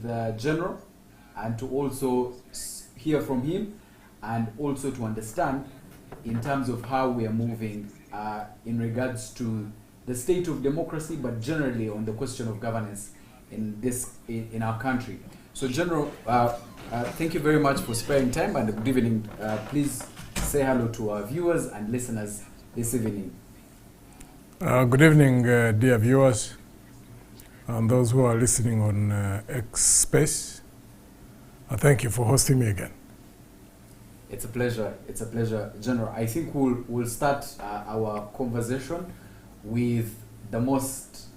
the General and to also hear from him and also to understand in terms of how we are moving in regards to the state of democracy, but generally on the question of governance in our country. So, General, thank you very much for sparing time, and good evening. Please say hello to our viewers and listeners this evening. Good evening, dear viewers, and those who are listening on X Space. Thank you for hosting me again. It's a pleasure. It's a pleasure, General. I think we'll start our conversation with the most,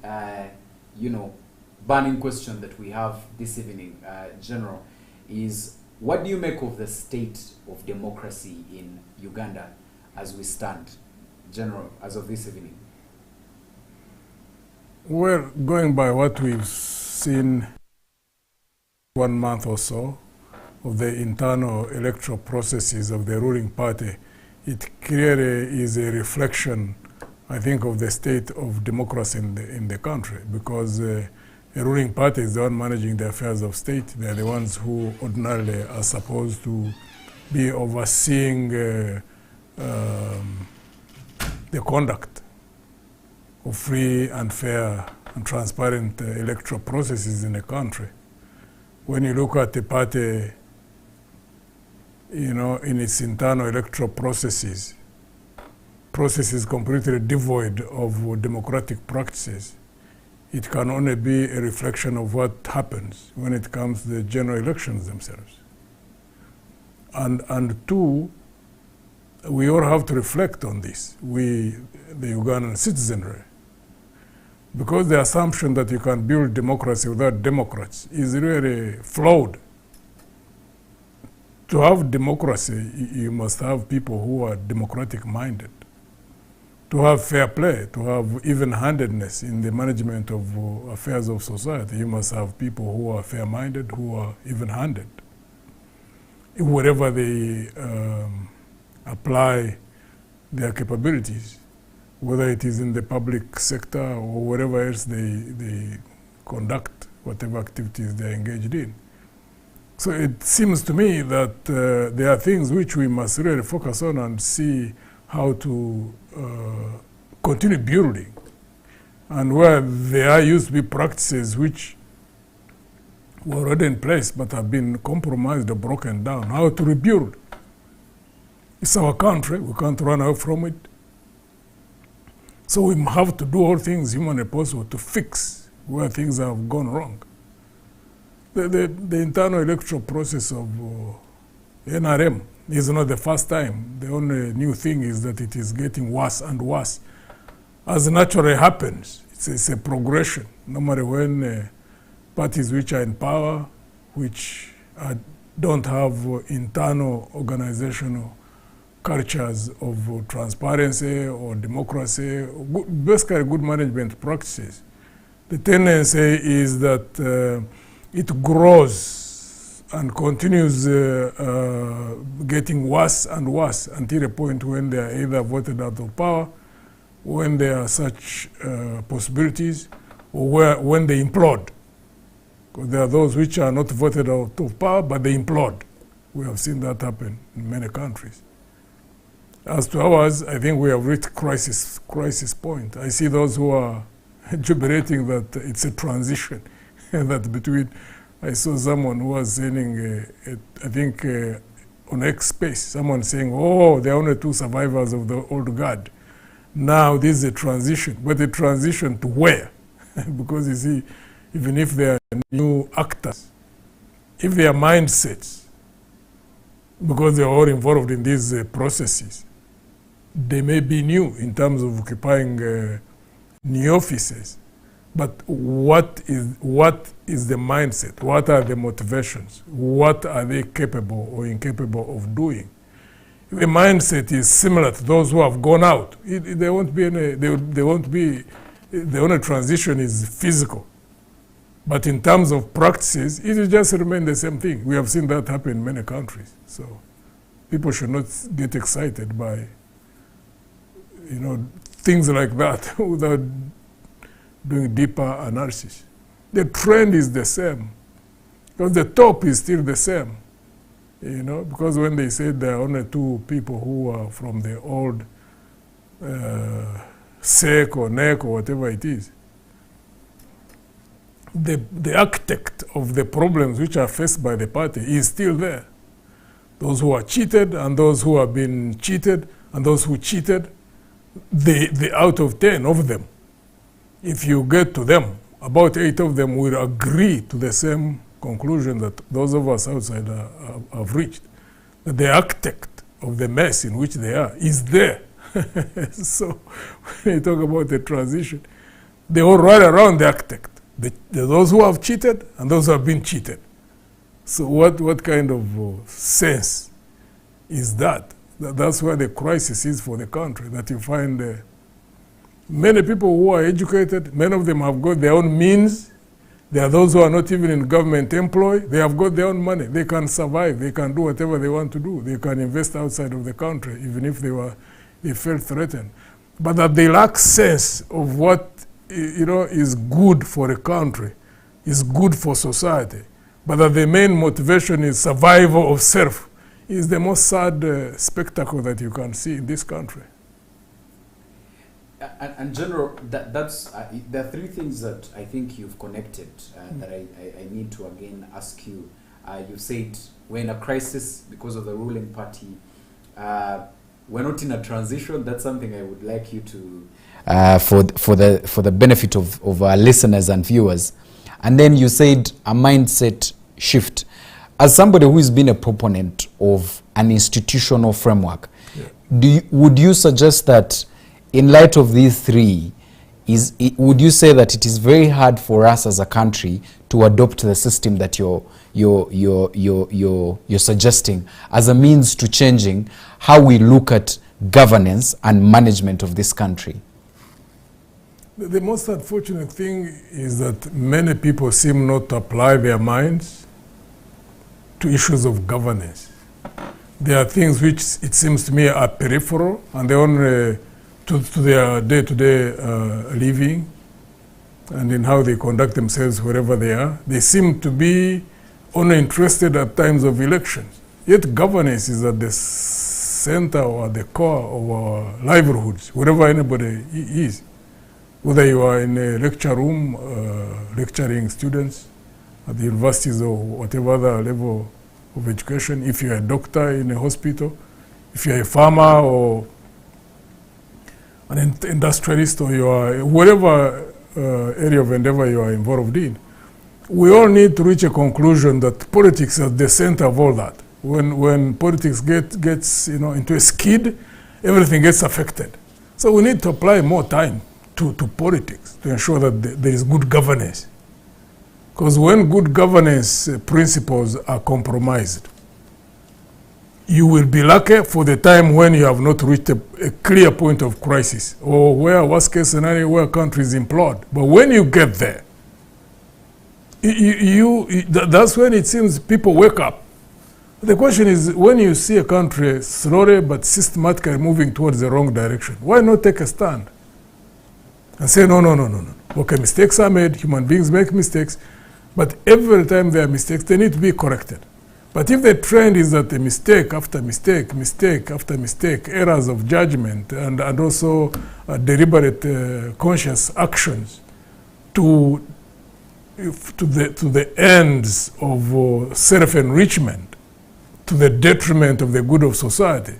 burning question that we have this evening, General, is what do you make of the state of democracy in Uganda as we stand, General, as of this evening? Well, going by what we've seen 1 month or so of the internal electoral processes of the ruling party, it clearly is a reflection, I think, of the state of democracy in the country, because the ruling party is the one managing the affairs of state. They are the ones who ordinarily are supposed to be overseeing the conduct of free and fair and transparent electoral processes in the country. When you look at the party, in its internal electoral processes completely devoid of democratic practices, it can only be a reflection of what happens when it comes to the general elections themselves. And two, we all have to reflect on this, the Ugandan citizenry, because the assumption that you can build democracy without Democrats is really flawed. To have democracy, you must have people who are democratic-minded. To have fair play, to have even-handedness in the management of affairs of society, you must have people who are fair-minded, who are even-handed. Wherever they apply their capabilities, whether it is in the public sector or wherever else they conduct whatever activities they are engaged in. So it seems to me that there are things which we must really focus on and see how to continue building. And where there used to be practices which were already in place but have been compromised or broken down, how to rebuild. It's our country, we can't run away from it. So we have to do all things humanly possible to fix where things have gone wrong. The internal electoral process of NRM is not the first time. The only new thing is that it is getting worse and worse. As naturally happens, it's a progression. Normally when parties which are in power, which don't have internal organizational cultures of transparency or democracy, basically good management practices, the tendency is that it grows and continues getting worse and worse until a point when they are either voted out of power, when there are such possibilities, or when they implode. Because there are those which are not voted out of power, but they implode. We have seen that happen in many countries. As to ours, I think we have reached crisis point. I see those who are jubilating that it's a transition, that between, I saw someone who was saying, I think on X Space, someone saying, oh, there are only 2 survivors of the old guard. Now this is a transition, but a transition to where? Because you see, even if they are new actors, if their mindsets, because they are all involved in these processes, they may be new in terms of occupying new offices, but what is the mindset? What are the motivations? What are they capable or incapable of doing? If the mindset is similar to those who have gone out, there won't be any. There won't be. The only transition is physical, but in terms of practices, it will just remain the same thing. We have seen that happen in many countries. So people should not get excited by things like that without doing deeper analysis. The trend is the same. Because the top is still the same, because when they said there are only two people who are from the old SEC or NEC or whatever it is, the architect of the problems which are faced by the party is still there. Those who are cheated and those who have been cheated and those who cheated, the out of 10 of them, if you get to them, about 8 of them will agree to the same conclusion that those of us outside have reached. That the architect of the mess in which they are is there. So when you talk about the transition, they all run around the architect. Those who have cheated and those who have been cheated. So what kind of sense is that? That's where the crisis is for the country, that you find many people who are educated, many of them have got their own means. There are those who are not even in government employ. They have got their own money. They can survive. They can do whatever they want to do. They can invest outside of the country, even if they felt threatened. But that they lack sense of what is good for a country, is good for society. But that the main motivation is survival of self is the most sad spectacle that you can see in this country. And General, that's there are 3 things that I think you've connected that I need to again ask you. You said we're in a crisis because of the ruling party. We're not in a transition. That's something I would like you to, for the benefit of our listeners and viewers. And then you said a mindset shift. As somebody who has been a proponent of an institutional framework, would you suggest that in light of these 3, would you say that it is very hard for us as a country to adopt the system that you're suggesting as a means to changing how we look at governance and management of this country? The most unfortunate thing is that many people seem not to apply their minds to issues of governance. There are things which it seems to me are peripheral and they only to their day-to-day living and in how they conduct themselves wherever they are. They seem to be only interested at times of elections. Yet governance is at the center or at the core of our livelihoods, wherever anybody is. Whether you are in a lecture room, lecturing students at the universities or whatever other level of education, if you're a doctor in a hospital, if you're a farmer or an industrialist, or you are whatever area of endeavor you are involved in, we all need to reach a conclusion that politics is at the center of all that. When politics gets into a skid, everything gets affected. So we need to apply more time to politics to ensure that there is good governance. Because when good governance principles are compromised, you will be lucky for the time when you have not reached a clear point of crisis, or where worst case scenario where countries implode. But when you get there, that's when it seems people wake up. The question is, when you see a country slowly but systematically moving towards the wrong direction, why not take a stand and say, no. Okay, mistakes are made, human beings make mistakes, but every time there are mistakes, they need to be corrected. But if the trend is that the mistake after mistake, mistake after mistake, errors of judgment, and also deliberate conscious actions to the ends of self-enrichment, to the detriment of the good of society,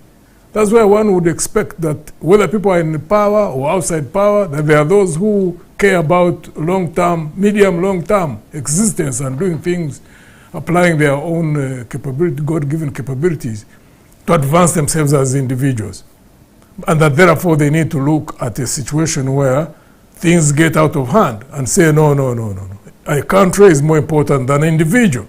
that's why one would expect that whether people are in power or outside power, that there are those who care about long-term, medium, long-term existence and doing things, applying their own God-given capabilities to advance themselves as individuals. And that therefore they need to look at a situation where things get out of hand and say, no. A country is more important than an individual.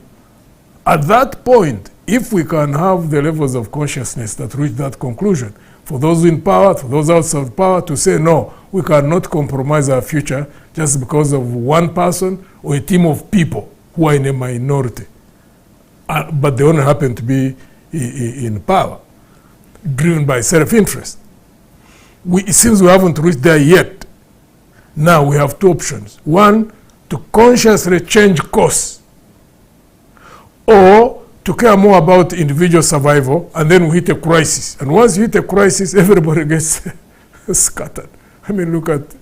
At that point, if we can have the levels of consciousness that reach that conclusion, for those in power, for those outside of power, to say, no, we cannot compromise our future just because of one person or a team of people who are in a minority, but they only happen to be in power, driven by self-interest. It seems we haven't reached there yet. Now we have 2 options. One, to consciously change course, or to care more about individual survival, and then we hit a crisis. And once you hit a crisis, everybody gets scattered. I mean, look at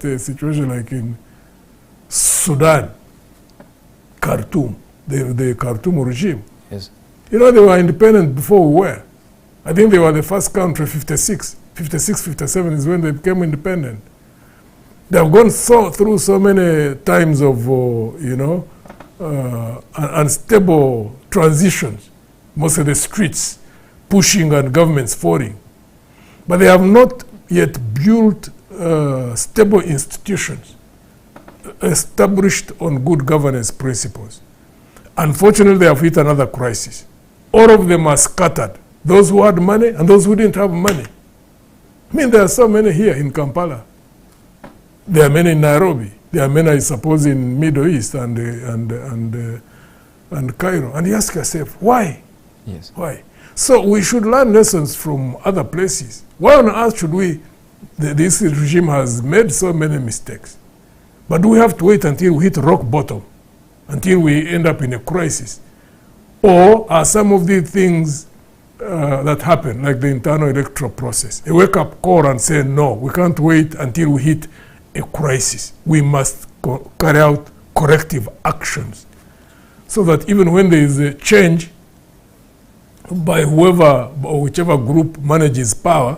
a situation like in Sudan, Khartoum, the Khartoum regime. Yes. You know, they were independent before we were. I think they were the first country, 56, 57 is when they became independent. They have gone through so many times of, unstable transitions, most of the streets pushing and governments falling. But they have not yet built stable institutions established on good governance principles. Unfortunately, they have hit another crisis. All of them are scattered. Those who had money and those who didn't have money. I mean, there are so many here in Kampala. There are many in Nairobi. There are many, I suppose, in Middle East and Cairo. And you ask yourself, why? Yes. Why? So we should learn lessons from other places. Why on earth should we? This regime has made so many mistakes. But do we have to wait until we hit rock bottom, until we end up in a crisis? Or are some of the things that happen, like the internal electoral process, a wake-up call and say, no, we can't wait until we hit a crisis. We must carry out corrective actions so that even when there is a change by whoever or whichever group manages power,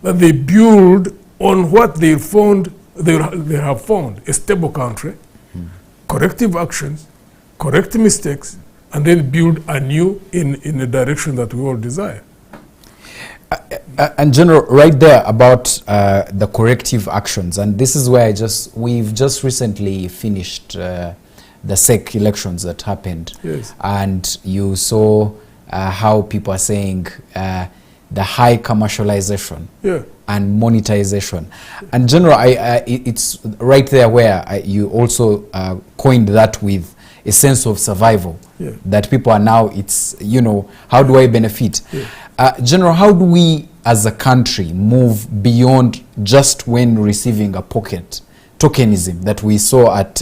that they build on what they have found a stable country, corrective actions, correct mistakes, and then build anew in the direction that we all desire. And General, right there about the corrective actions, and this is where we've just recently finished the SEC elections that happened. Yes. And you saw how people are saying the high commercialization and monetization. And General, it's right there where you also coined that with a sense of survival, that people are now, it's, how do I benefit? General, how do we as a country move beyond just when receiving a pocket tokenism that we saw at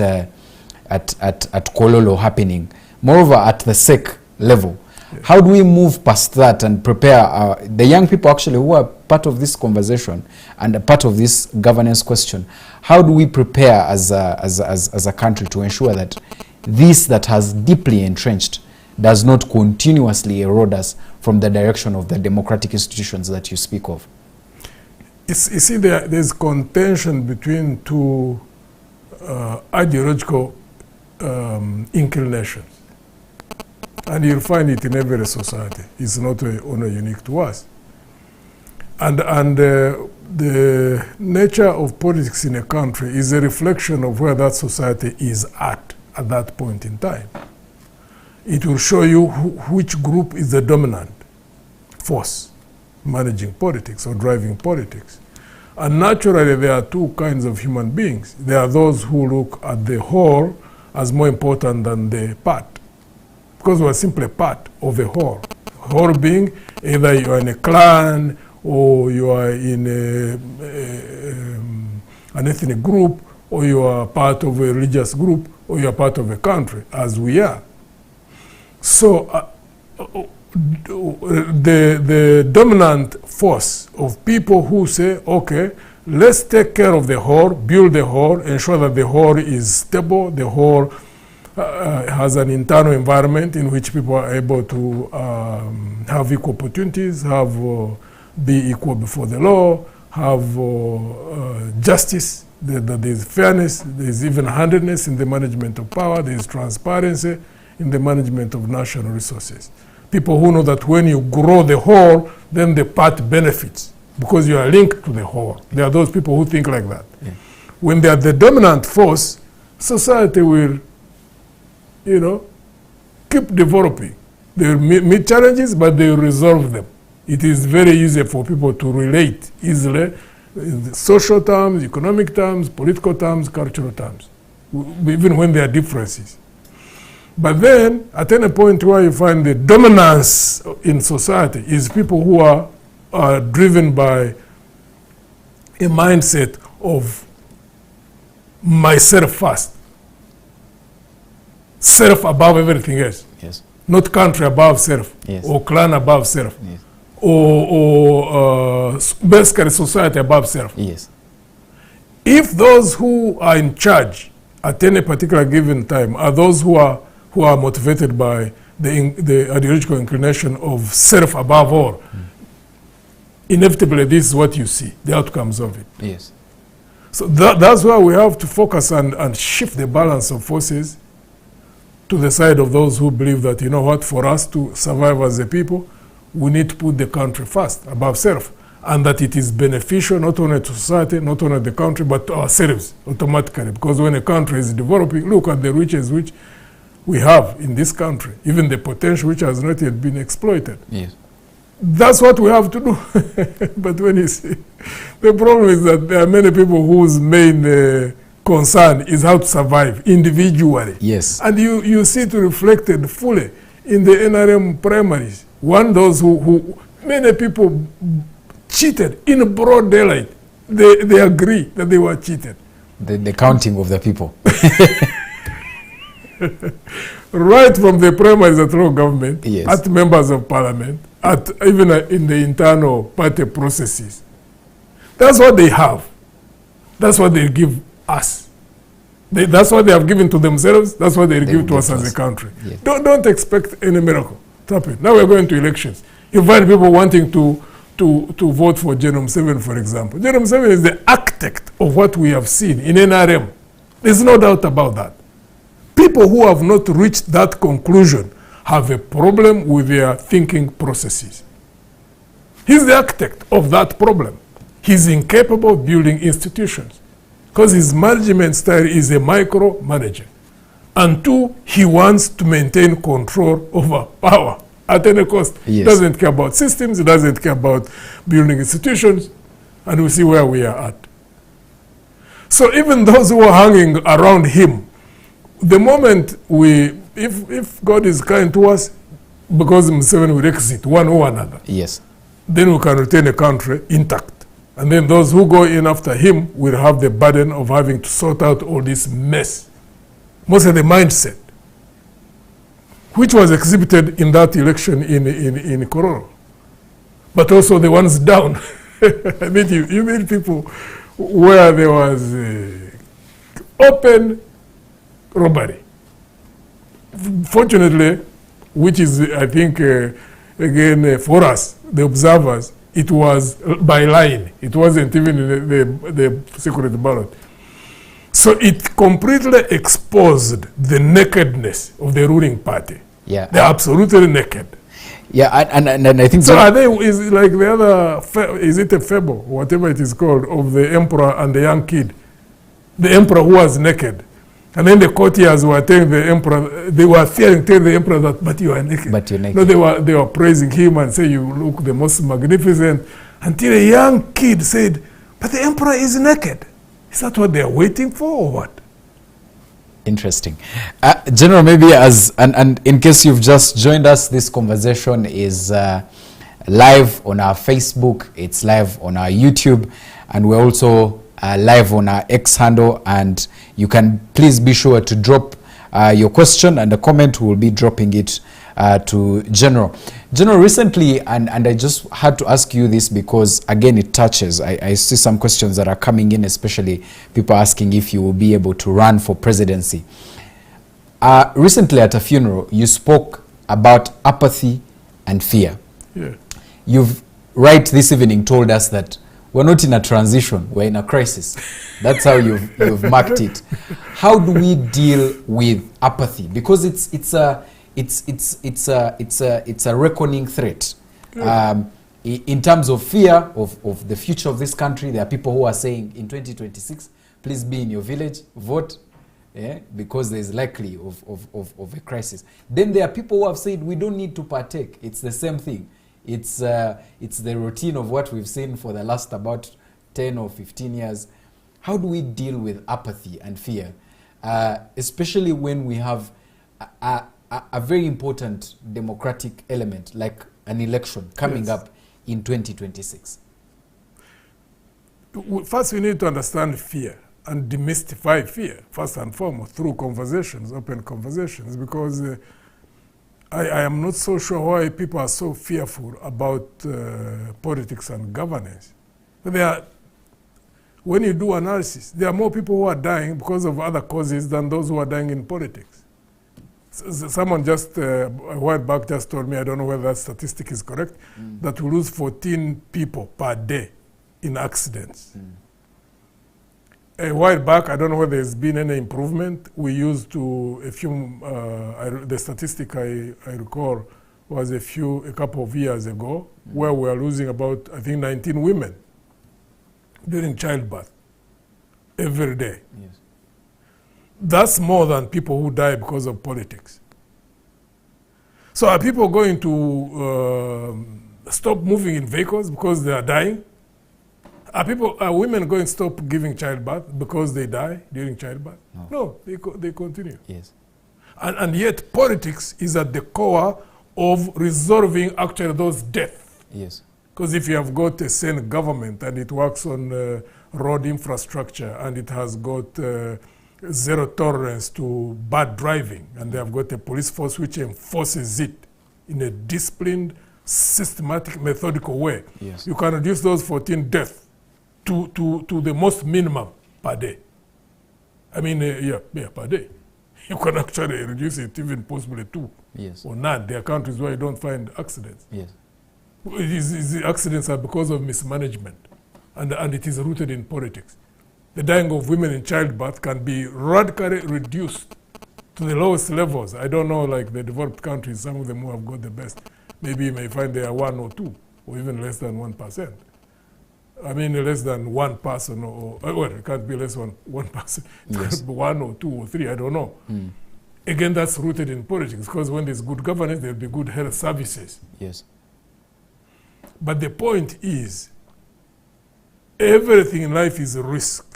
Kololo happening, moreover at the SEC level? How do we move past that and prepare the young people actually who are part of this conversation and a part of this governance question? How do we prepare as a country to ensure that this that has deeply entrenched does not continuously erode us from the direction of the democratic institutions that you speak of? You see, there's contention between two ideological inclinations. And you'll find it in every society. It's not only unique to us. And the nature of politics in a country is a reflection of where that society is at that point in time. It will show you which group is the dominant force managing politics or driving politics. And naturally, there are two kinds of human beings. There are those who look at the whole as more important than the part, because we are simply part of a whole. Whole being, either you are in a clan, or you are in an ethnic group, or you are part of a religious group, or you are part of a country, as we are. So the dominant force of people who say, okay, let's take care of the whole, build the whole, ensure that the whole is stable, the whole has an internal environment in which people are able to have equal opportunities, be equal before the law, have justice, there is fairness, there is even handedness in the management of power, there is transparency in the management of national resources. People who know that when you grow the whole, then the part benefits because you are linked to the whole. There are those people who think like that. Yeah. When they are the dominant force, society will, keep developing. They will meet challenges, but they will resolve them. It is very easy for people to relate easily in social terms, economic terms, political terms, cultural terms, even when there are differences. But then, at any point where you find the dominance in society is people who are driven by a mindset of myself first, self above everything else. Yes. not country above self, Yes. or clan above self, Yes. or basically society above self. Yes. If those who are in charge at any particular given time are those who are motivated by the ideological inclination of self above all, inevitably this is what you see, the outcomes of it. Yes. So that's why we have to focus and shift the balance of forces to the side of those who believe that, you know what, for us to survive as a people, we need to put the country first, above self, and that it is beneficial not only to society, not only the country, but to ourselves automatically. Because when a country is developing, look at the riches which we have in this country, even the potential which has not yet been exploited. Yes. That's what we have to do. But when you see, the problem is that there are many people whose main concern is how to survive individually. Yes. And you see it reflected fully in the NRM primaries. Those who many people cheated in broad daylight. They agree that they were cheated. The counting of the people. Right from the primaries at local government, Yes. at members of parliament, at even in the internal party processes. That's what they have. That's what they give us. That's what they have given to themselves. That's what they give to us as a country. Yes. Don't expect any miracle to happen. Now we're going to elections. You find people wanting to vote for Genome 7, for example. Genome 7 is the architect of what we have seen in NRM. There's no doubt about that. People who have not reached that conclusion have a problem with their thinking processes. He's the architect of that problem. He's incapable of building institutions because his management style is a micromanager. And two, he wants to maintain control over power at any cost. Yes. He doesn't care about systems, he doesn't care about building institutions, and we see where we are at. So even those who are hanging around him, the moment if God is kind to us, because Museveni will exit one or another, Yes. then we can retain a country intact. And then those who go in after him will have the burden of having to sort out all this mess. Most of the mindset, which was exhibited in that election in Kororo, but also the ones down. I mean, you meet people where there was open robbery. Fortunately, which is, I think, again, for us, the observers, it was by line. It wasn't even the secret ballot. So it completely exposed the nakedness of the ruling party. Yeah. They're absolutely naked. Yeah, and I think So are they, is it like the other, is it a fable, whatever it is called, of the emperor and the young kid? The emperor who was naked. And then the courtiers were telling the emperor, they were fearing, telling the emperor that, but you are naked. But you're naked. No, they were praising him and say, you look the most magnificent. Until a young kid said, but the emperor is naked. Is that what they are waiting for or what? Interesting. General, maybe and in case you've just joined us, this conversation is live on our Facebook, it's live on our YouTube, and we're also live on our X handle, and you can please be sure to drop your question and the comment. We'll be dropping it to General. General, recently, and I just had to ask you this because, again, it touches. I see some questions that are coming in, especially people asking if you will be able to run for presidency. Recently at a funeral, you spoke about apathy and fear. Yeah. You've, right this evening, told us that we're not in a transition, we're in a crisis. That's how you've marked it. How do we deal with apathy? Because it's a reckoning threat. In terms of fear of the future of this country, there are people who are saying in 2026, please be in your village, vote, because there's likely of a crisis. Then there are people who have said we don't need to partake. It's the same thing. It's the routine of what we've seen for the last about 10 or 15 years. How do we deal with apathy and fear, especially when we have a very important democratic element like an election coming up in 2026? First, we need to understand fear and demystify fear, first and foremost, through conversations, open conversations, because I am not so sure why people are so fearful about politics and governance. But when you do analysis, there are more people who are dying because of other causes than those who are dying in politics. Someone just, a while back, just told me, I don't know whether that statistic is correct, that we lose 14 people per day in accidents. A while back, I don't know whether there's been any improvement. We used to, the statistic I recall was a couple of years ago, where we were losing about, I think, 19 women during childbirth every day. Yes. That's more than people who die because of politics. So are people going to stop moving in vehicles because they are dying? Are women going to stop giving childbirth because they die during childbirth? No, they continue. Yes. And yet politics is at the core of resolving actually those deaths. Yes. Because if you have got a sane government and it works on road infrastructure and it has got zero tolerance to bad driving, and they have got a police force which enforces it in a disciplined, systematic, methodical way, yes, you can reduce those 14 deaths to the most minimum per day. I mean, per day. You can actually reduce it even possibly 2 yes, or none. There are countries where you don't find accidents. yes, The accidents are because of mismanagement, and it is rooted in politics. The dying of women in childbirth can be radically reduced to the lowest levels. I don't know, like the developed countries, some of them who have got the best, maybe you may find they are 1 or 2, or even less than 1%. I mean, less than one person, well, it can't be less than one person. It Yes. could be 1 or 2 or 3, I don't know. Again, that's rooted in politics, because when there's good governance, there'll be good health services. yes, But the point is, everything in life is a risk.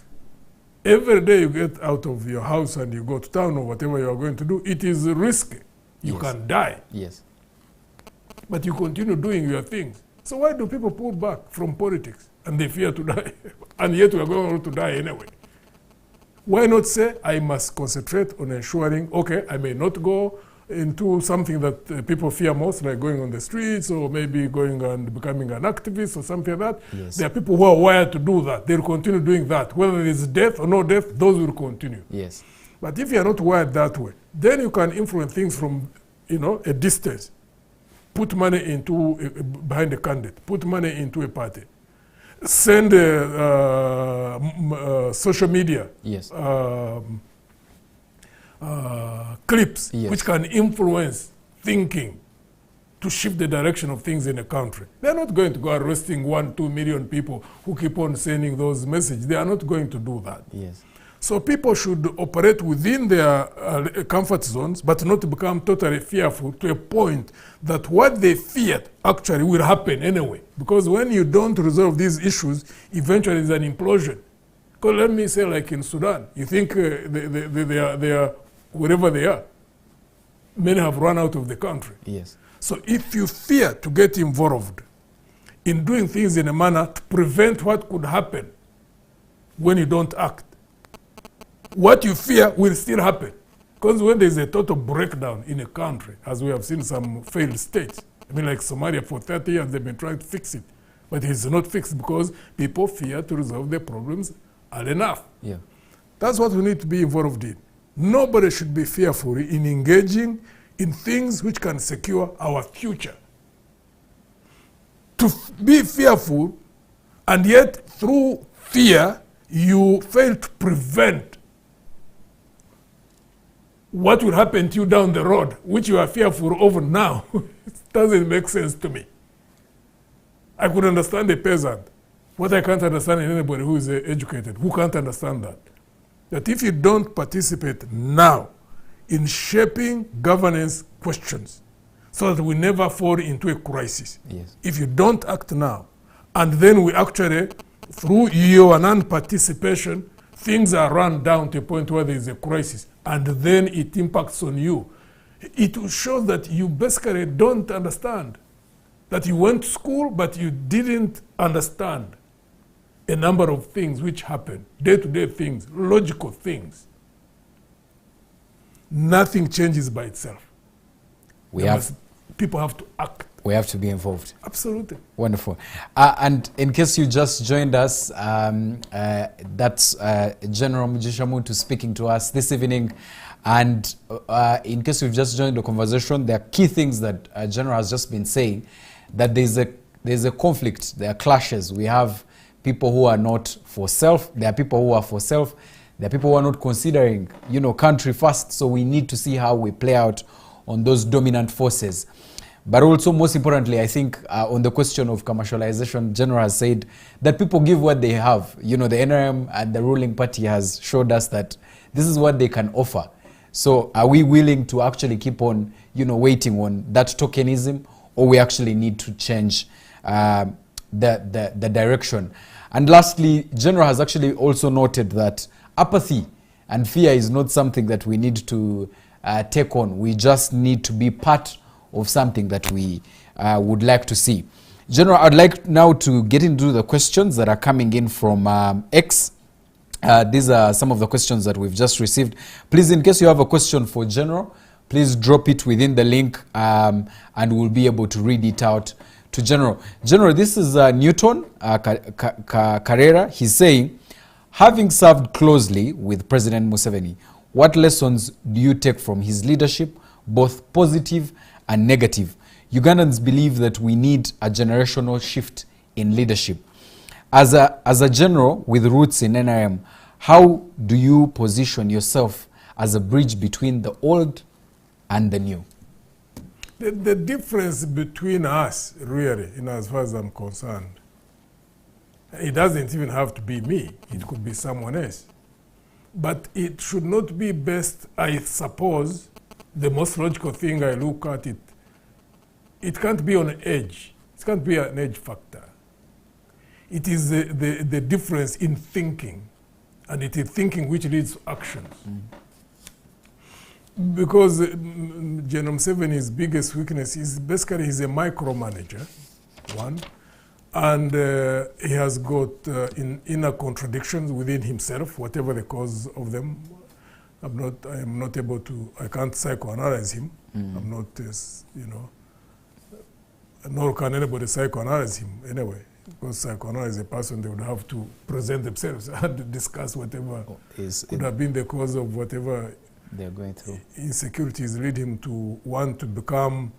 Every day you get out of your house and you go to town or whatever you are going to do, it is risky. You Yes. can die, yes, but you continue doing your things. So why do people pull back from politics and they fear to die? And yet we are going to die anyway. Why not say, I must concentrate on ensuring, okay, I may not go into something that people fear most, like going on the streets or maybe going and becoming an activist or something like that. Yes. There are people who are wired to do that. They'll continue doing that. Whether there is death or no death, those will continue. yes, But if you are not wired that way, then you can influence things from, a distance. Put money into behind a candidate. Put money into a party. Send social media yes, clips, Yes. which can influence thinking to shift the direction of things in a country. They're not going to go arresting 1-2 million people who keep on sending those messages. They are not going to do that. yes, So people should operate within their comfort zones, but not become totally fearful to a point that what they feared actually will happen anyway. Because when you don't resolve these issues, eventually there's an implosion. Because let me say, like in Sudan, you think they are wherever they are. Many have run out of the country. yes, So if you fear to get involved in doing things in a manner to prevent what could happen when you don't act, what you fear will still happen. Because when there's a total breakdown in a country, as we have seen some failed states, I mean, like Somalia, for 30 years they've been trying to fix it, but it's not fixed because people fear to resolve their problems early enough. yeah, That's what we need to be involved in. Nobody should be fearful in engaging in things which can secure our future. To be fearful, and yet through fear, you fail to prevent what will happen to you down the road, which you are fearful over now. It doesn't make sense to me. I could understand a peasant. What I can't understand in anybody who is educated, who can't understand that. That if you don't participate now in shaping governance questions so that we never fall into a crisis, yes, if you don't act now, and then we actually, through your non-participation, things are run down to a point where there is a crisis, and then it impacts on you. It will show that you basically don't understand. That you went to school, but you didn't understand a number of things which happen, day-to-day things, logical things. Nothing changes by itself. People have to act. We have to be involved. Absolutely. Wonderful. And in case you just joined us, that's General Mugisha Muntu speaking to us this evening. And in case you've just joined the conversation, there are key things that General has just been saying, that there's a conflict, there are clashes. We have people who are not for self, there are people who are for self, there are people who are not considering, country first. So we need to see how we play out on those dominant forces. But also, most importantly, I think on the question of commercialization, General has said that people give what they have. The NRM and the ruling party has showed us that this is what they can offer. So are we willing to actually keep on, waiting on that tokenism, or we actually need to change the direction? And lastly, General has actually also noted that apathy and fear is not something that we need to take on. We just need to be part of something that we would like to see. General, I'd like now to get into the questions that are coming in from X. These are some of the questions that we've just received. Please, in case you have a question for General, please drop it within the link and we'll be able to read it out to General. General, this is Newton Carrera. He's saying, having served closely with President Museveni, what lessons do you take from his leadership, both positive and negative? Ugandans believe that we need a generational shift in leadership. As a general with roots in NRM, how do you position yourself as a bridge between the old and the new? The difference between us, really, as far as I'm concerned, it doesn't even have to be me. It could be someone else. But it should not be best, I suppose, the most logical thing I look at it, it can't be on edge. It can't be an edge factor. It is the difference in thinking, and it is thinking which leads to actions. Because General Museveni's biggest weakness is basically he's a micromanager, one, and he has got inner contradictions within himself, whatever the cause of them. I am not able to, I can't psychoanalyze him. I'm not, nor can anybody psychoanalyze him anyway. Because psychoanalyze a person, they would have to present themselves and discuss whatever could have been the cause of whatever they're going through. Insecurities lead him to want to become,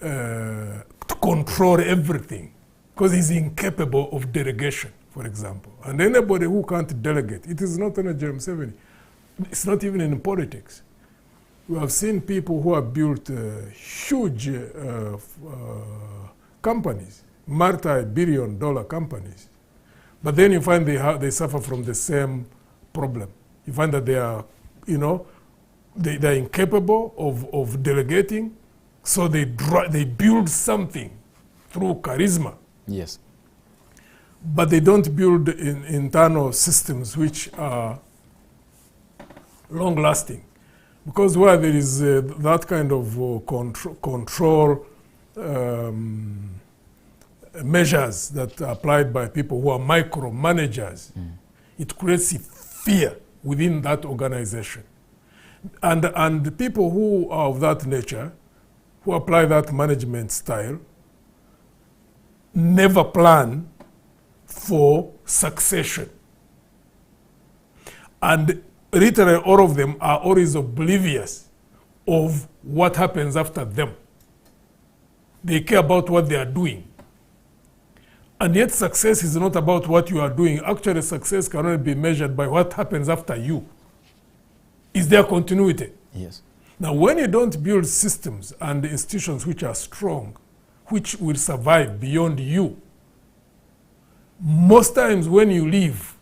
to control everything. Because he's incapable of delegation, for example. And anybody who can't delegate, it is not only General Museveni. It's not even in politics. We have seen people who have built huge companies, multi-billion-dollar companies. But then you find they suffer from the same problem. You find that they are, they're incapable of delegating, so they build something through charisma. Yes. But they don't build internal systems which are long-lasting. Because where there is that kind of control measures that are applied by people who are micromanagers, it creates fear within that organization. And people who are of that nature, who apply that management style, never plan for succession. And literally all of them are always oblivious of what happens after them. They care about what they are doing. And yet success is not about what you are doing. Actually, success can only be measured by what happens after you. Is there continuity? Yes. Now, when you don't build systems and institutions which are strong, which will survive beyond you, most times when you leave,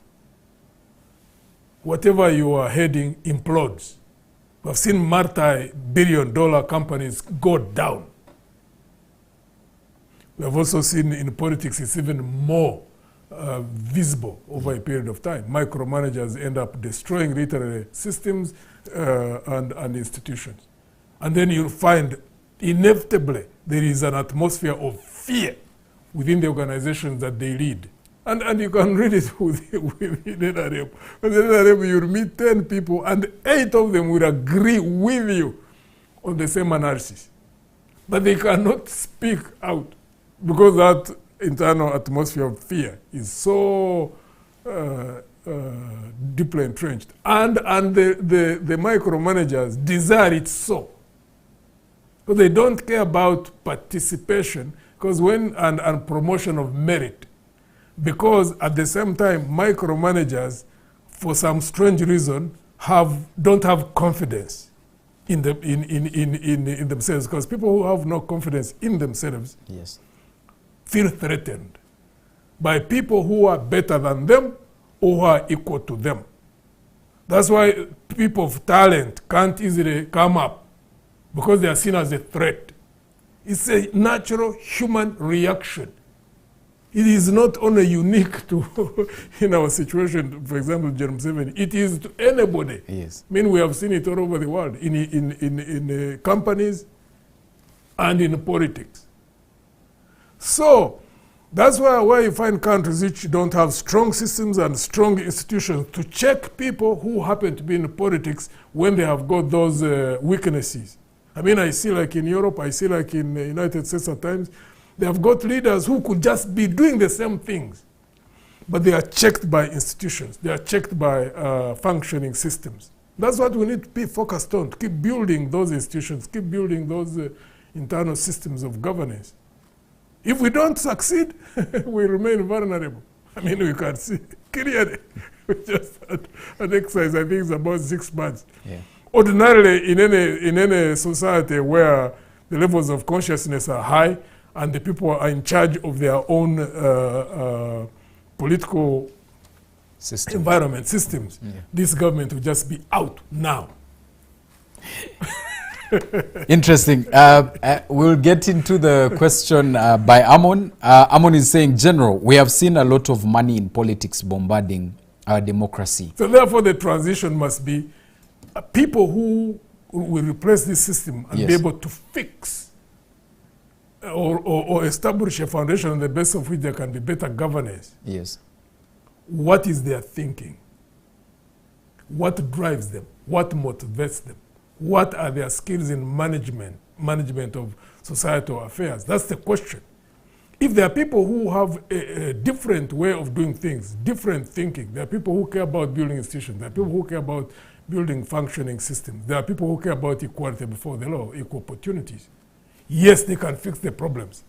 whatever you are heading implodes. We've seen multi-billion-dollar companies go down. We have also seen in politics it's even more visible over a period of time. Micromanagers end up destroying literally systems and institutions. And then you'll find inevitably there is an atmosphere of fear within the organizations that they lead. And you can read it with NRM. With NRM, you'll meet 10 people and 8 of them will agree with you on the same analysis. but they cannot speak out because that internal atmosphere of fear is so deeply entrenched. And the micromanagers desire it so. Because they don't care about participation and promotion of merit. Because at the same time, micromanagers, for some strange reason, don't have confidence in themselves. Because people who have no confidence in themselves feel threatened by people who are better than them or who are equal to them. That's why people of talent can't easily come up, because they are seen as a threat. It's a natural human reaction. It is not only unique to in our situation, for example, Germ 7. It is to anybody. Yes. I mean, we have seen it all over the world, in companies and in politics. So that's why you find countries which don't have strong systems and strong institutions to check people who happen to be in politics when they have got those weaknesses. I mean, I see like in Europe, I see like in the United States at times, they have got leaders who could just be doing the same things, but they are checked by institutions. They are checked by functioning systems. That's what we need to be focused on, to keep building those institutions, keep building those internal systems of governance. If we don't succeed, we remain vulnerable. I mean, we can see clearly. We just had an exercise, I think it's about 6 months. Yeah. Ordinarily, in any society where the levels of consciousness are high and the people are in charge of their own political environment, systems, this government will just be out now. Interesting. We'll get into the question by Amon. Amon is saying, General, we have seen a lot of money in politics bombarding our democracy. So therefore the transition must be people who will replace this system and be able to fix or establish a foundation on the basis of which there can be better governance. Yes. What is their thinking? What drives them? What motivates them? What are their skills in management of societal affairs? That's the question. If there are people who have a different way of doing things, different thinking, there are people who care about building institutions, there are people who care about building functioning systems, there are people who care about equality before the law, equal opportunities. Yes, they can fix the problems.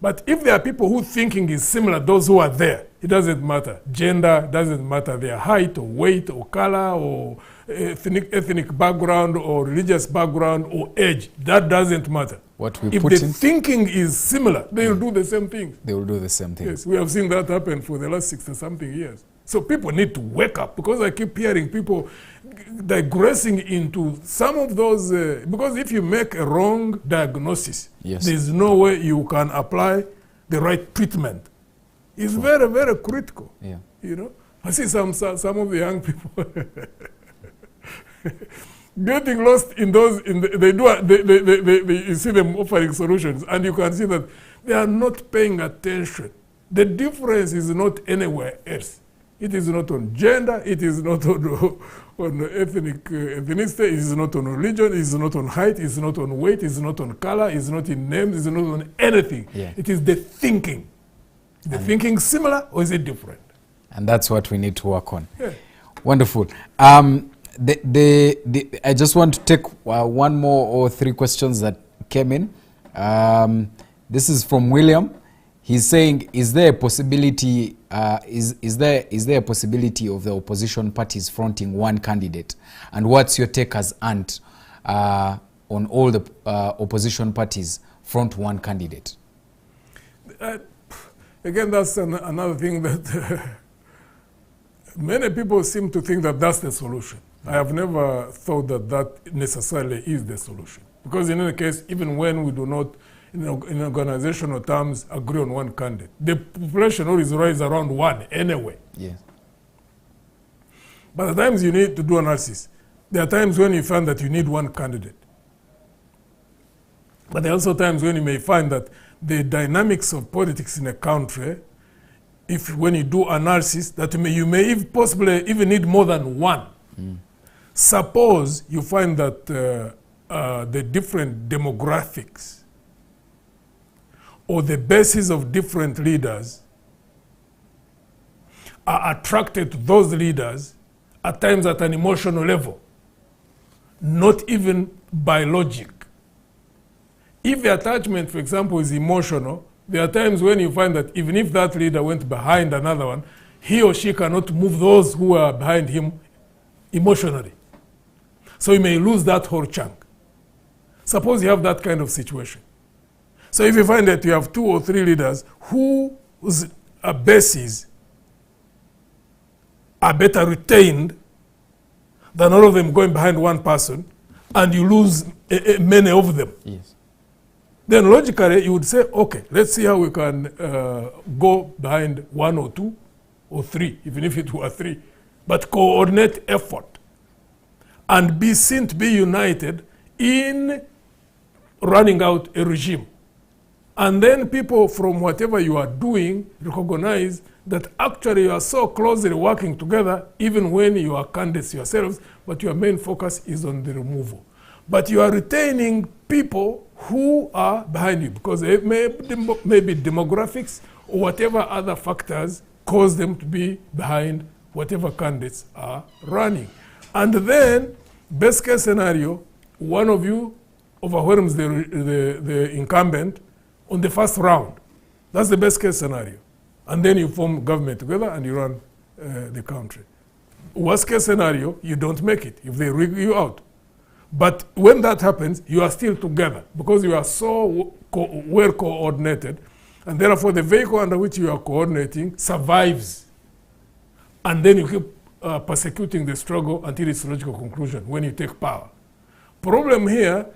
But if there are people whose thinking is similar, those who are there, it doesn't matter. Gender doesn't matter, their height or weight or color or ethnic background or religious background or age, that doesn't matter. What we if put the in, thinking is similar, they will do the same thing. they will do the same thing. Yes, we have seen that happen for the last 60-something years. So people need to wake up, because I keep hearing people digressing into some of those, because if you make a wrong diagnosis, there's no way you can apply the right treatment. It's very, very critical. Yeah. You know, I see some of the young people getting lost in those. You see them offering solutions, and you can see that they are not paying attention. The difference is not anywhere else. It is not on gender. It is not on ethnicity. It is not on religion. It is not on height. It is not on weight. It is not on color. It is not in names. It is not on anything. Yeah. It is the thinking. The thinking similar, or is it different? And that's what we need to work on. Yeah. Wonderful. I just want to take one more or three questions that came in. This is from William. He's saying, is there a possibility? Is there a possibility of the opposition parties fronting one candidate? And what's your take as aunt on all the opposition parties front one candidate? Again, that's another thing that many people seem to think that that's the solution. I have never thought that that necessarily is the solution. Because in any case, even when we do not, in organizational terms, agree on one candidate, the population always rises around one anyway. Yes. But at times you need to do analysis. There are times when you find that you need one candidate. But there are also times when you may find that the dynamics of politics in a country, when you do analysis, that you may possibly even need more than one. Suppose you find that the different demographics or the bases of different leaders are attracted to those leaders at times at an emotional level, not even by logic. If the attachment, for example, is emotional, there are times when you find that even if that leader went behind another one, he or she cannot move those who are behind him emotionally. So you may lose that whole chunk. Suppose you have that kind of situation. So if you find that you have 2 or 3 leaders whose bases are better retained than all of them going behind one person, and you lose many of them. Yes. Then logically you would say, okay, let's see how we can go behind 1 or 2 or 3, even if it were 3, but coordinate effort and be seen to be united in running out a regime. And then people from whatever you are doing recognize that actually you are so closely working together, even when you are candidates yourselves, but your main focus is on the removal. But you are retaining people who are behind you, because maybe demographics or whatever other factors cause them to be behind whatever candidates are running. And then, best case scenario, one of you overwhelms the incumbent on the first round. That's the best case scenario. And then you form government together and you run the country. Worst case scenario, you don't make it if they rig you out. But when that happens, you are still together because you are so well coordinated, and therefore the vehicle under which you are coordinating survives. And then you keep persecuting the struggle until its logical conclusion when you take power. Problem here,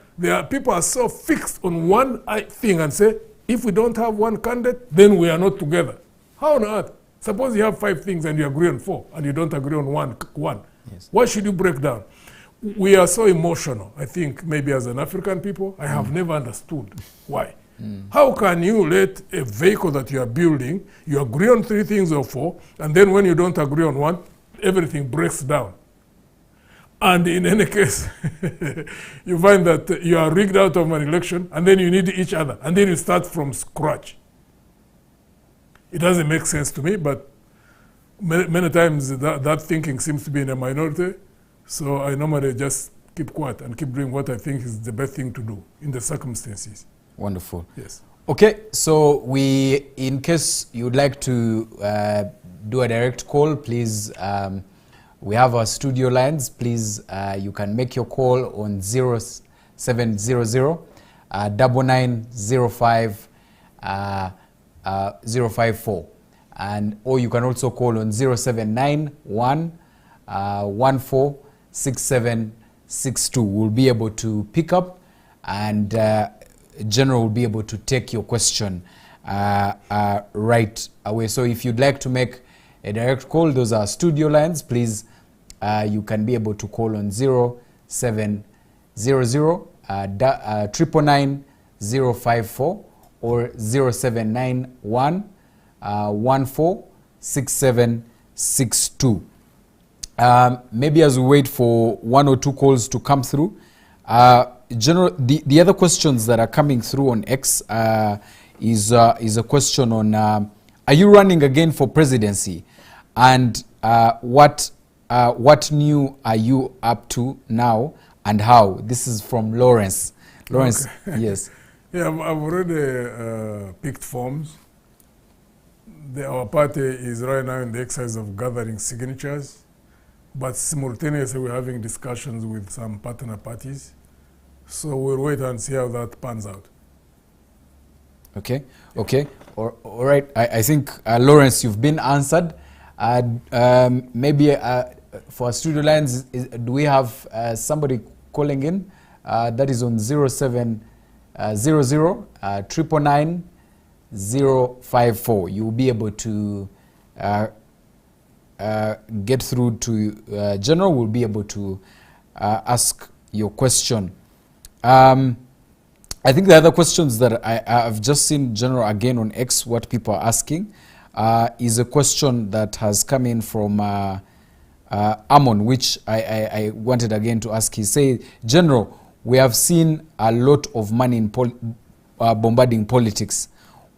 people are so fixed on one thing and say, if we don't have one candidate, then we are not together. How on earth? Suppose you have 5 things and you agree on 4 and you don't agree on one. Yes. Why should you break down? We are so emotional. I think maybe as an African people, I have never understood why. How can you let a vehicle that you are building, you agree on 3 things or 4, and then when you don't agree on one, everything breaks down? And in any case, you find that you are rigged out of an election, and then you need each other, and then you start from scratch. It doesn't make sense to me, but many times that thinking seems to be in a minority. So I normally just keep quiet and keep doing what I think is the best thing to do in the circumstances. Wonderful. Yes. Okay, so in case you'd like to do a direct call, please, we have our studio lines. Please, you can make your call on 0700 9905 054, or you can also call on 0791 146762. We'll be able to pick up, and General will be able to take your question right away. So if you'd like to make a direct call, those are studio lines. Please, you can be able to call on 0700 999 054 or 0791 146762. Maybe as we wait for 1 or 2 calls to come through, General, the other questions that are coming through on X is a question on are you running again for presidency, and what new are you up to now and how? This is from Lawrence. Lawrence, okay. Yes. Yeah, I've already picked forms. Our party is right now in the exercise of gathering signatures, but simultaneously we're having discussions with some partner parties. So we'll wait and see how that pans out. Okay, okay. All right. I think, Lawrence, you've been answered. Maybe for our studio lines, do we have somebody calling in? That is on 0700 999 054. You'll be able to get through to General. Will be able to ask your question. I think the other questions that I've just seen, General, again on X, what people are asking is a question that has come in from Amon, which I wanted again to ask. He said, General, we have seen a lot of money in bombarding politics.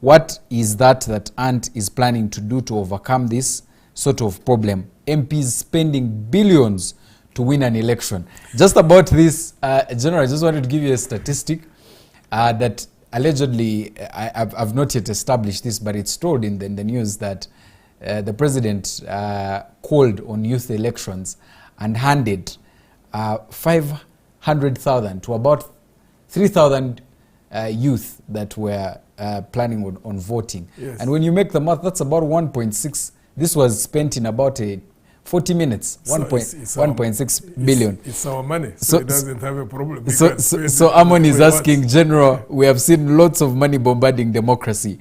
what is that Ant is planning to do to overcome this sort of problem? MPs spending billions to win an election. Just about this, General, I just wanted to give you a statistic that allegedly, I've not yet established this, but it's told in the news that the president called on youth elections and handed 500,000 to about 3,000 youth that were planning on voting. Yes. And when you make the math, that's about 1.6. This was spent in about 40 minutes, So 1.6 billion. It's our money, so it doesn't have a problem. So Amon is asking, General, we have seen lots of money bombarding democracy.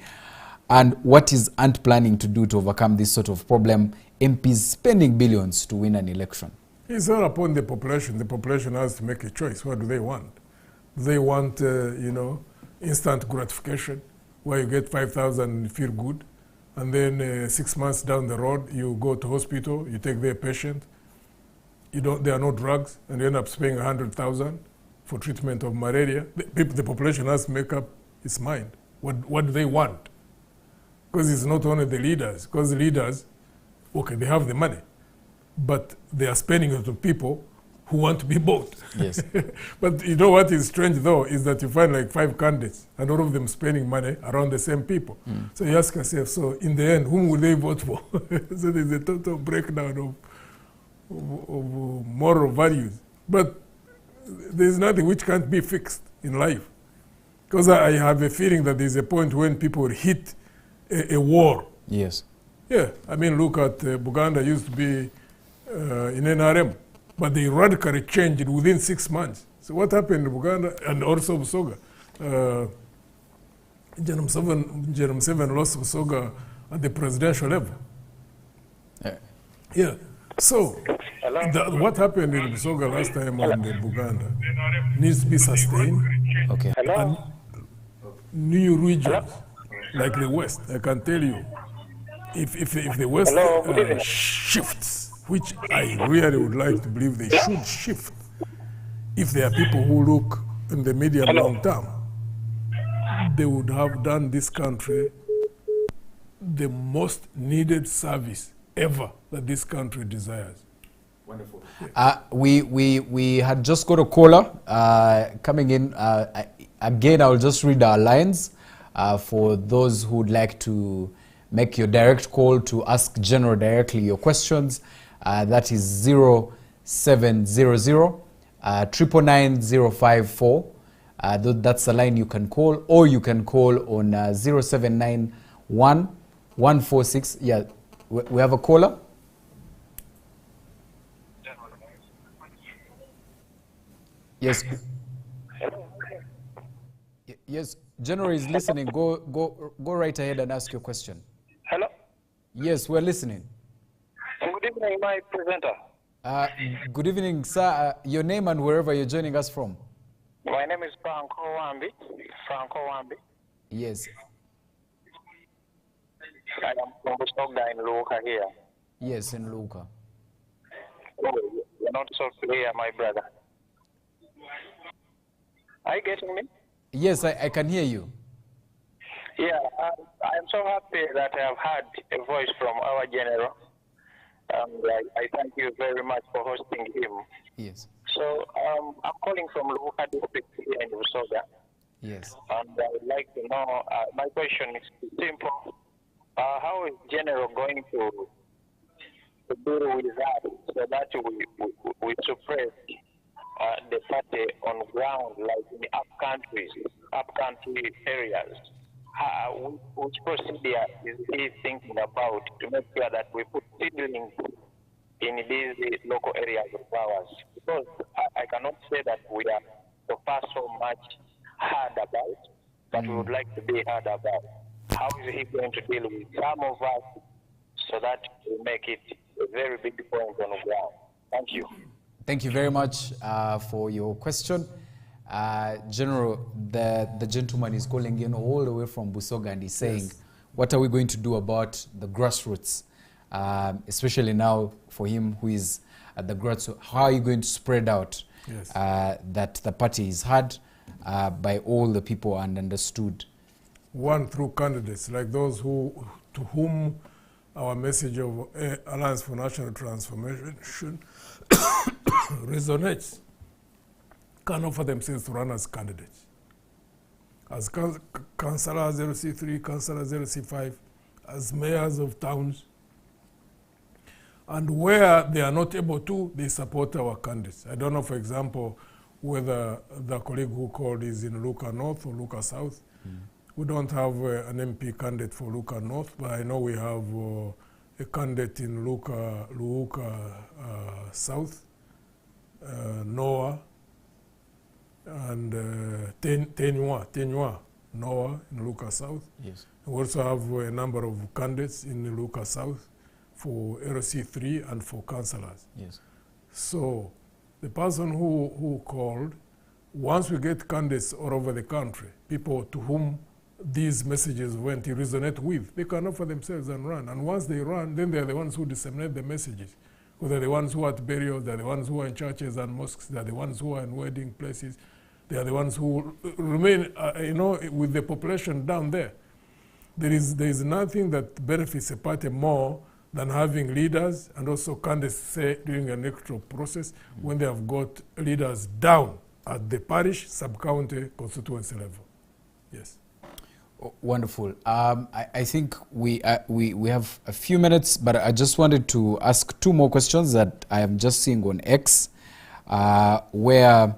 And what is Ant planning to do to overcome this sort of problem? MPs spending billions to win an election. It's all upon the population. The population has to make a choice. What do they want? Do they want, instant gratification, where you get 5,000 and feel good, and then 6 months down the road, you go to hospital, you take their patient, there are no drugs, and you end up spending 100,000 for treatment of malaria? The population has to make up its mind. What do they want? Because it's not only the leaders, because the leaders, okay, they have the money, but they are spending it on people who want to be bought. Yes. But you know what is strange though, is that you find like 5 candidates and all of them spending money around the same people. So you ask yourself, so in the end, whom will they vote for? So there's a total breakdown of moral values. But there's nothing which can't be fixed in life. Because I have a feeling that there's a point when people will hit a war. Yes. Yeah, I mean, look at Buganda used to be in NRM, but they radically changed within 6 months. So what happened in Buganda and also Busoga? Jerem 7 lost Busoga at the presidential level. Yeah. So what happened in Busoga last time and in Buganda needs to be sustained. Okay. And new regions like the West, I can tell you, if the West shifts, which I really would like to believe they should shift, if there are people who look in the medium long term, they would have done this country the most needed service ever that this country desires. Wonderful. We had just got a caller coming in. Again, I'll just read our lines for those who would like to make your direct call to ask General directly your questions. That is 0700 999 that's the line you can call, or you can call on 0791 146. Yeah, we have a caller. Yes. Yes, General is listening. Go right ahead and ask your question. Hello? Yes, we're listening. Good evening, my presenter. Good evening, sir. Your name and wherever you're joining us from. My name is Franco Wambi. Yes. I am from Busoga in Luka here. Yes, in Luka. Oh, you're not so clear, my brother. Are you getting me? Yes, I can hear you. Yeah, I'm so happy that I have had a voice from our general. I thank you very much for hosting him. Yes. So I'm calling from Luka district here in Busoga. Yes. And I would like to know, my question is simple. How is General going to deal with that so that we suppress the party on ground, like in up-country areas? Which procedure is he thinking about to make sure that we put seedlings in these local areas of ours? Because I cannot say that we are so far so much heard about, but we would like to be heard about. How is he going to deal with some of us so that we make it a very big point on the ground? Thank you. Thank you very much for your question. General, the gentleman is calling in all the way from Busoga and he's saying, yes, what are we going to do about the grassroots? Especially now for him who is at the grassroots, how are you going to spread out, yes, that the party is heard by all the people and understood? One, through candidates like those to whom our message of Alliance for National Transformation resonates, can offer themselves to run as candidates. As councillors 0C3, councillors 0C5, as mayors of towns. And where they are not able to, they support our candidates. I don't know, for example, whether the colleague who called is in Luka North or Luka South. We don't have an MP candidate for Luka North, but I know we have a candidate in Luka South, Noah, and Tenywa, Noah in Luka South. Yes. We also have a number of candidates in Luka South for LC3 and for councillors. Yes. So the person who called, once we get candidates all over the country, people to whom these messages went to resonate with, they can offer themselves and run. And once they run, then they're the ones who disseminate the messages. They're the ones who are at burials, they're the ones who are in churches and mosques, they're the ones who are in wedding places, they are the ones who remain, with the population down there. There is nothing that benefits a party more than having leaders and also candidates say during an electoral process when they have got leaders down at the parish, sub-county, constituency level. Yes. Wonderful. I think we have a few minutes, but I just wanted to ask two more questions that I am just seeing on X, where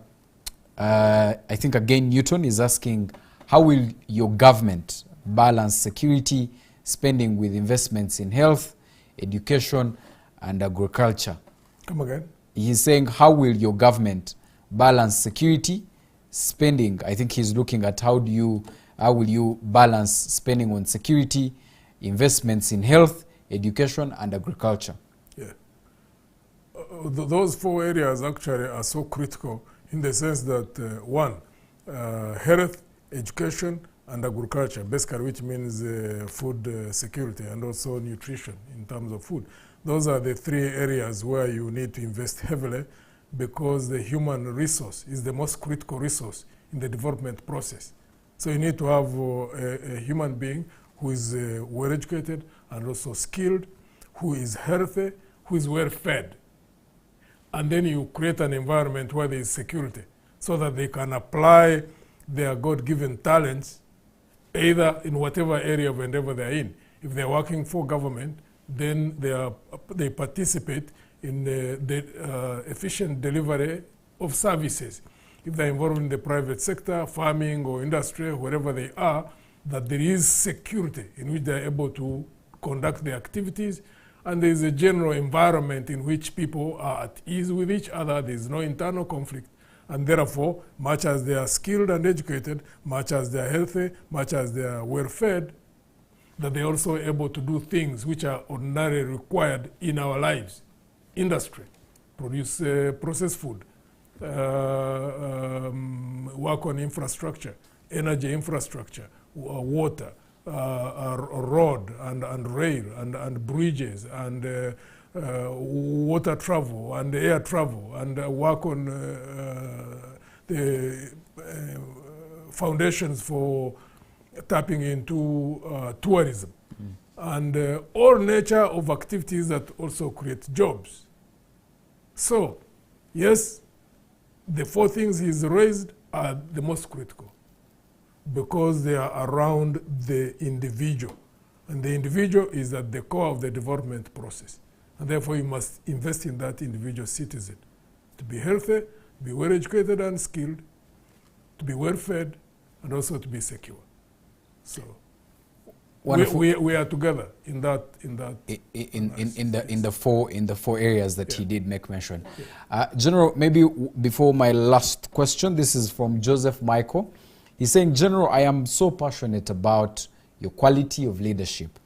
I think again Newton is asking, how will your government balance security spending with investments in health, education, and agriculture? Come again? He's saying, how will your government balance security spending? I think he's looking at how will you balance spending on security, investments in health, education, and agriculture? Yeah. Those four areas actually are so critical in the sense that, one, health, education, and agriculture, basically, which means food security and also nutrition in terms of food. Those are the three areas where you need to invest heavily because the human resource is the most critical resource in the development process. So you need to have a human being who is well-educated and also skilled, who is healthy, who is well-fed. And then you create an environment where there is security so that they can apply their God-given talents either in whatever area of endeavor they're in. If they're working for government, then they participate in the efficient delivery of services. If they're involved in the private sector, farming or industry, wherever they are, that there is security in which they're able to conduct their activities, and there is a general environment in which people are at ease with each other, there is no internal conflict, and therefore, much as they are skilled and educated, much as they are healthy, much as they are well-fed, that they're also able to do things which are ordinarily required in our lives. Industry, produce processed food, work on infrastructure, energy infrastructure, water, road and rail and bridges and water travel and air travel and work on the foundations for tapping into tourism and all nature of activities that also create jobs. So, yes, the four things he's raised are the most critical because they are around the individual. And the individual is at the core of the development process. And therefore, you must invest in that individual citizen to be healthy, to be well-educated and skilled, to be well-fed, and also to be secure. So, we are together in the four areas that he did make mention. General, maybe before my last question, this is from Joseph Michael. He's saying, General, I am so passionate about your quality of leadership.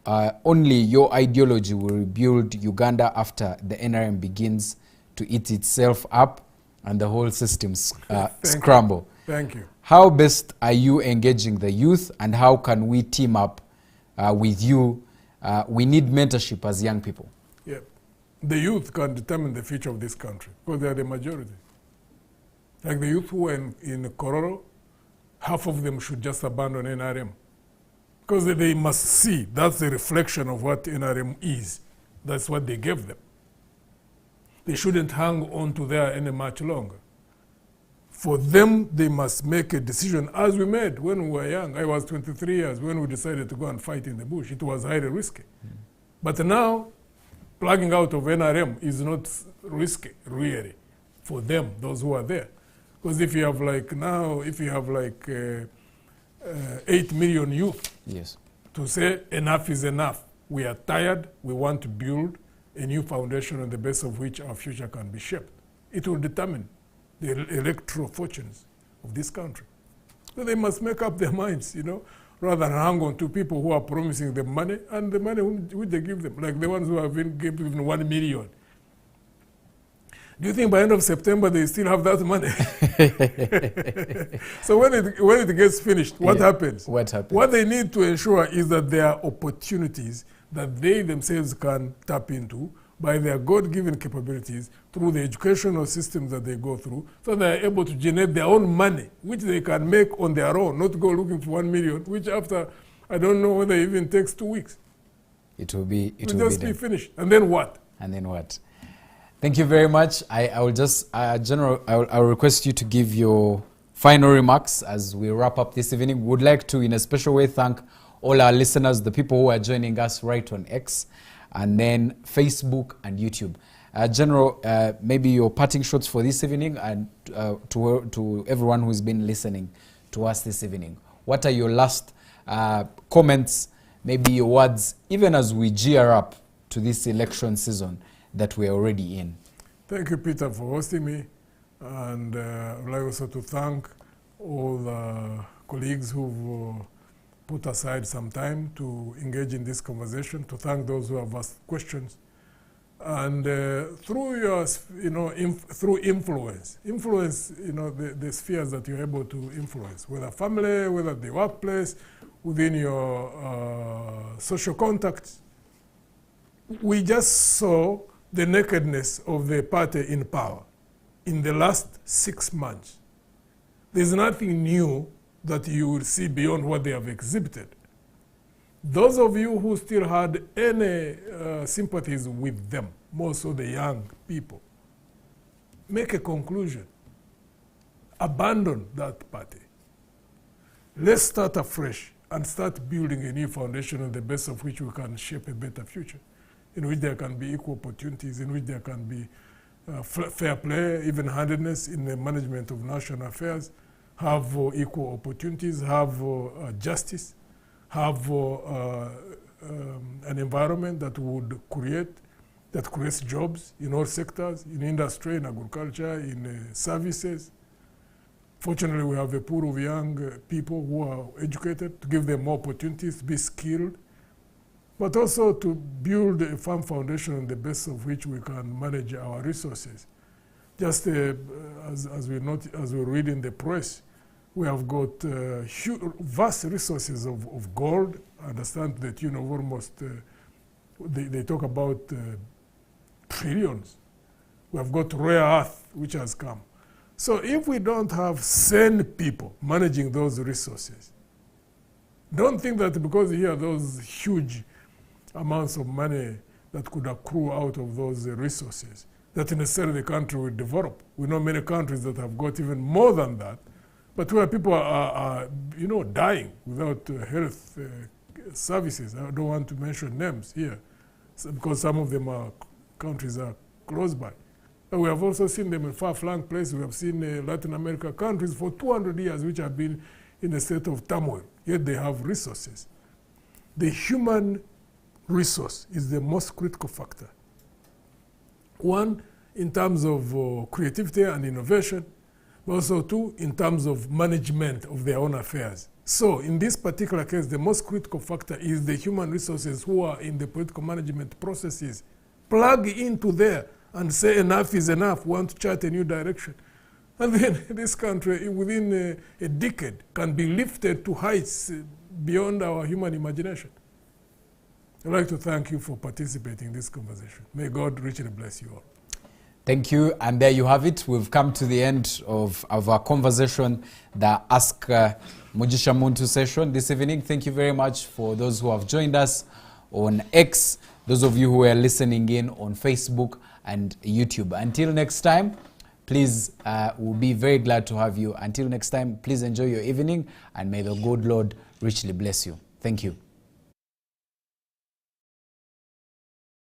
Only your ideology will rebuild Uganda after the NRM begins to eat itself up and the whole system scramble. Thank you. How best are you engaging the youth, and how can we team up with you? We need mentorship as young people. Yeah. The youth can determine the future of this country because they are the majority. Like the youth who were in Kororo half of them should just abandon NRM. Because they must see that's the reflection of what NRM is. That's what they gave them. They shouldn't hang on to there any much longer. For them, they must make a decision, as we made when we were young. I was 23 years when we decided to go and fight in the bush. It was highly risky. But now, plugging out of NRM is not risky, really, for them, those who are there. Because if you have like now, if you have like 8 million youth, Yes. to say enough is enough, we are tired, we want to build a new foundation on the base of which our future can be shaped. It will determine the electoral fortunes of this country. So they must make up their minds, you know, rather than hang on to people who are promising them money, and the money which they give them, like the ones who have been given 1 million. Do you think by end of September they still have that money? So when it gets finished, what happens? What happens? What they need to ensure is that there are opportunities that they themselves can tap into by their God-given capabilities through the educational systems that they go through, so they are able to generate their own money, which they can make on their own, not go looking for 1 million, which after, I don't know whether it even takes 2 weeks. It will be. It will just be finished. And then what? And then what? Thank you very much. I will just, General, I will request you to give your final remarks as we wrap up this evening. Would like to, in a special way, thank all our listeners, the people who are joining us right on X, and then Facebook and YouTube. General, maybe your parting shots for this evening, and to everyone who's been listening to us this evening. What are your last comments, maybe your words, even as we gear up to this election season that we're already in? Thank you, Peter, for hosting me. And I'd like also to thank all the colleagues who've put aside some time to engage in this conversation, to thank those who have asked questions. And through your, through influence, the spheres that you're able to influence, whether family, whether the workplace, within your social contacts. We just saw the nakedness of the party in power in the last 6 months. There's nothing new that you will see beyond what they have exhibited. Those of you who still had any sympathies with them, more so the young people, make a conclusion. Abandon that party. Let's start afresh and start building a new foundation on the base of which we can shape a better future, in which there can be equal opportunities, in which there can be fair play, even-handedness in the management of national affairs, have equal opportunities, have justice, have an environment that would creates jobs in all sectors, in industry, in agriculture, in services. Fortunately, we have a pool of young people who are educated, to give them more opportunities, to be skilled, but also to build a firm foundation on the basis of which we can manage our resources. Just as we read in the press, we have got vast resources of gold. I understand that, almost, they talk about trillions. We have got rare earth, which has come. So if we don't have sane people managing those resources, don't think that because you hear those huge amounts of money that could accrue out of those resources, that necessarily the country will develop. We know many countries that have got even more than that, but where people are dying without health services. I don't want to mention names here, because some of them countries are close by. And we have also seen them in far-flung places. We have seen Latin America countries for 200 years which have been in a state of turmoil, yet they have resources. The human resource is the most critical factor. One, in terms of creativity and innovation, but also two, in terms of management of their own affairs. So in this particular case, the most critical factor is the human resources who are in the political management processes. Plug into there and say enough is enough, want to chart a new direction. And then this country, within a decade, can be lifted to heights beyond our human imagination. I'd like to thank you for participating in this conversation. May God richly bless you all. Thank you. And there you have it. We've come to the end of our conversation, the Ask Mugisha Muntu session this evening. Thank you very much for those who have joined us on X, those of you who are listening in on Facebook and YouTube. Until next time, please, we'll be very glad to have you. Until next time, please enjoy your evening, and may the good Lord richly bless you. Thank you.